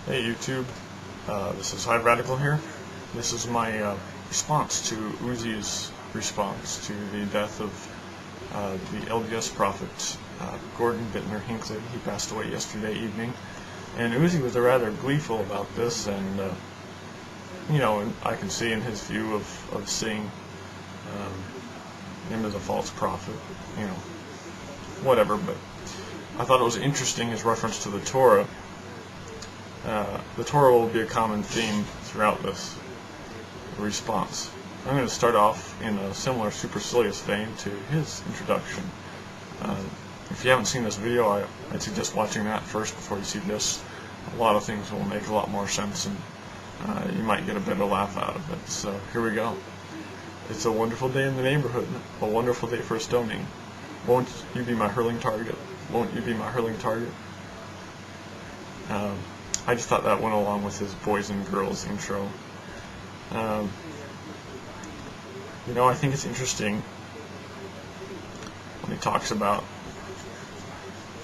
Hey YouTube, this is High Radical here. This is my response to Uziy's response to the death of the LDS prophet Gordon Bittner Hinckley. He passed away yesterday evening, and Uziy was rather gleeful about this, and you know, I can see in his view of seeing him as a false prophet, you know, whatever, but I thought it was interesting his reference to the Torah. The Torah will be a common theme throughout this response. I'm going to start off in a similar supercilious vein to his introduction. If you haven't seen this video, I'd suggest watching that first before you see this. A lot of things will make a lot more sense, and you might get a better laugh out of it. So here we go. It's a wonderful day in the neighborhood, a wonderful day for stoning. Won't you be my hurling target? Won't you be my hurling target? I just thought that went along with his boys and girls intro. You know, I think it's interesting when he talks about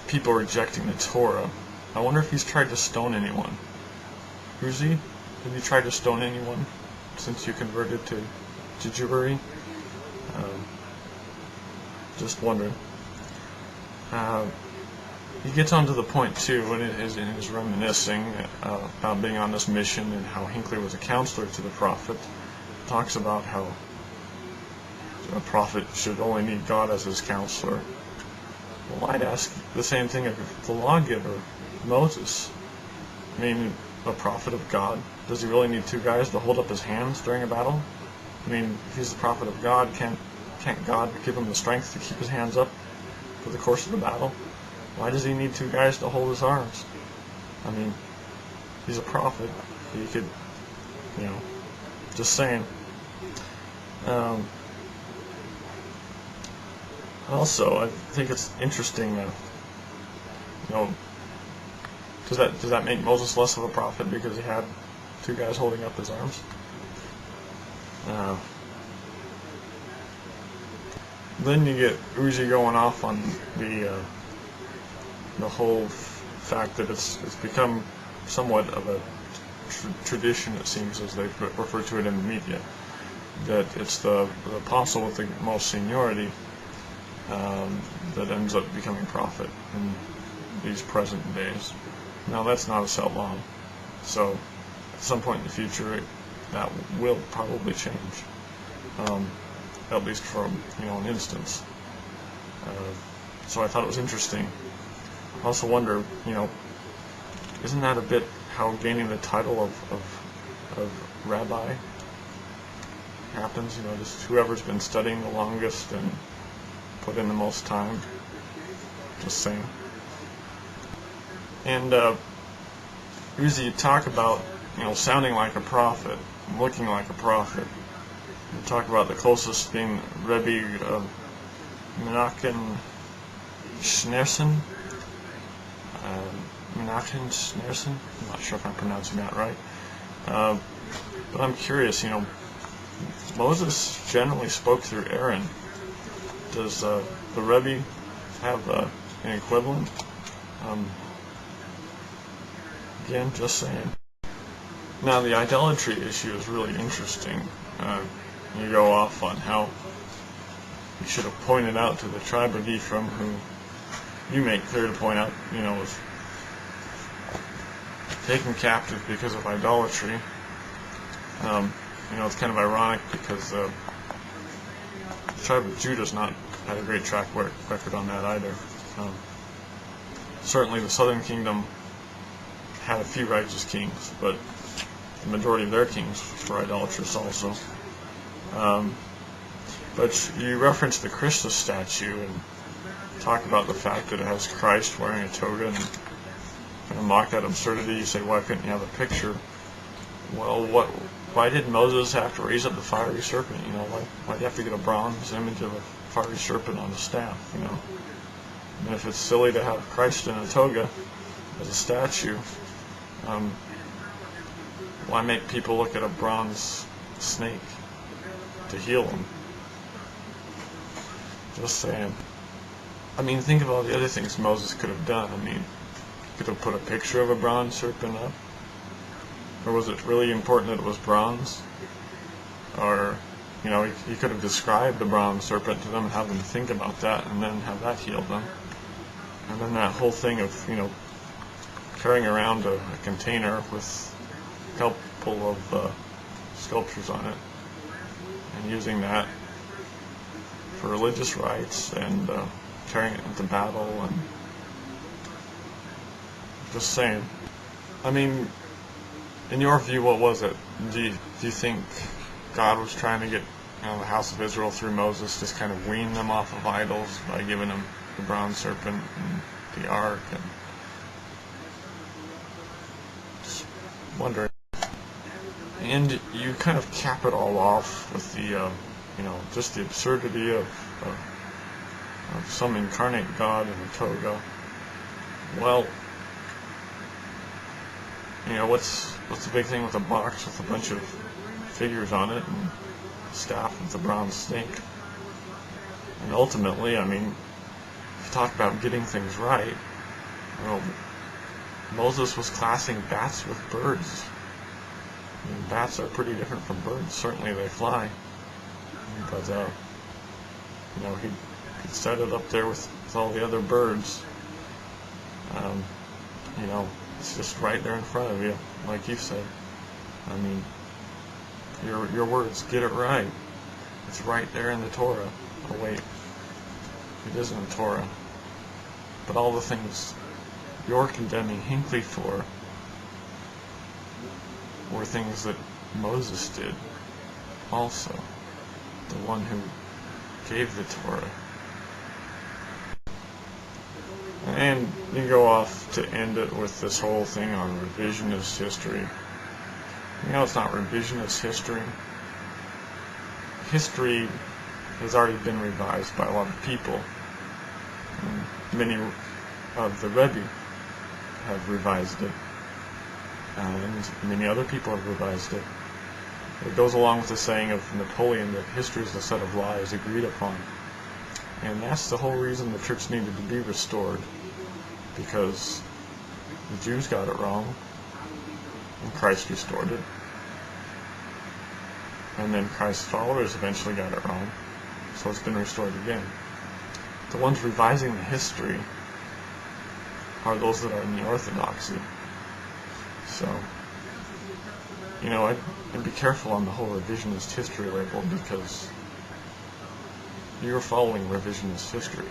people rejecting the Torah. I wonder if he's tried to stone anyone. Uziy, have you tried to stone anyone since you converted to Jewry? Just wondering. He gets on to the point too when it is in his reminiscing about being on this mission and how Hinckley was a counselor to the prophet. Talks about how a prophet should only need God as his counselor. Well, I'd ask the same thing of the lawgiver, Moses. I mean, a prophet of God, does he really need two guys to hold up his hands during a battle? I mean, if he's the prophet of God, can't God give him the strength to keep his hands up for the course of the battle? Why does he need two guys to hold his arms? I mean, he's a prophet. He could, you know, just saying. Also, I think it's interesting that, you know, does that make Moses less of a prophet because he had two guys holding up his arms? Then you get Uziy going off on the whole fact that it's become somewhat of a tradition, it seems, as they refer to it in the media, that it's the apostle with the most seniority that ends up becoming prophet in these present days. Now, that's not a set law, so at some point in the future that will probably change, at least for, you know, an instance. So I thought it was interesting. I also wonder, you know, isn't that a bit how gaining the title of rabbi happens? You know, just whoever's been studying the longest and put in the most time. Just saying. And Uziy talk about, you know, sounding like a prophet, looking like a prophet. You talk about the closest being Rebbe Menachem Schneerson. Menachem Schneerson? I'm not sure if I'm pronouncing that right. But I'm curious, you know, Moses generally spoke through Aaron. Does the Rebbe have an equivalent? Again, just saying. Now, the idolatry issue is really interesting. You go off on how you should have pointed out to the tribe of Ephraim, who you make clear to point out, you know, was taken captive because of idolatry. You know, it's kind of ironic because the tribe of Judah's not had a great track record on that either. Certainly the southern kingdom had a few righteous kings, but the majority of their kings were idolatrous also. But you reference the Christus statue and talk about the fact that it has Christ wearing a toga and kind of mock that absurdity. You say, why couldn't you have a picture? Well, why did Moses have to raise up the fiery serpent? You know, why do you have to get a bronze image of a fiery serpent on the staff? You know, and if it's silly to have Christ in a toga as a statue, why make people look at a bronze snake to heal them? Just saying. I mean, think of all the other things Moses could have done. I mean, he could have put a picture of a bronze serpent up. Or was it really important that it was bronze? Or, you know, he could have described the bronze serpent to them and have them think about that, and then have that heal them. And then that whole thing of, you know, carrying around a container with a couple of sculptures on it, and using that for religious rites, and carrying it into battle, and just saying. I mean, in your view, what was it? Do you think God was trying to get, you know, the house of Israel through Moses, just kind of wean them off of idols by giving them the bronze serpent and the ark? And just wondering. And you kind of cap it all off with the, you know, just the absurdity of some incarnate God in a toga. Well, you know, what's the big thing with a box with a bunch of figures on it and a staff with a bronze snake? And ultimately, I mean, if you talk about getting things right, well, Moses was classing bats with birds. I mean, bats are pretty different from birds. Certainly they fly. But, you know, he'd set it up there with all the other birds. You know, it's just right there in front of you, like you said. I mean, your words, get it right. It's right there in the Torah. Oh wait, it isn't the Torah. But all the things you're condemning Hinckley for were things that Moses did also. The one who gave the Torah. And you go off to end it with this whole thing on revisionist history. You know, it's not revisionist history. History has already been revised by a lot of people. And many of the Rebbe have revised it. And many other people have revised it. It goes along with the saying of Napoleon that history is a set of lies agreed upon. And that's the whole reason the church needed to be restored, because the Jews got it wrong, and Christ restored it. And then Christ's followers eventually got it wrong, so it's been restored again. The ones revising the history are those that are in the orthodoxy. So, you know, I'd be careful on the whole revisionist history label, because you're following revisionist history.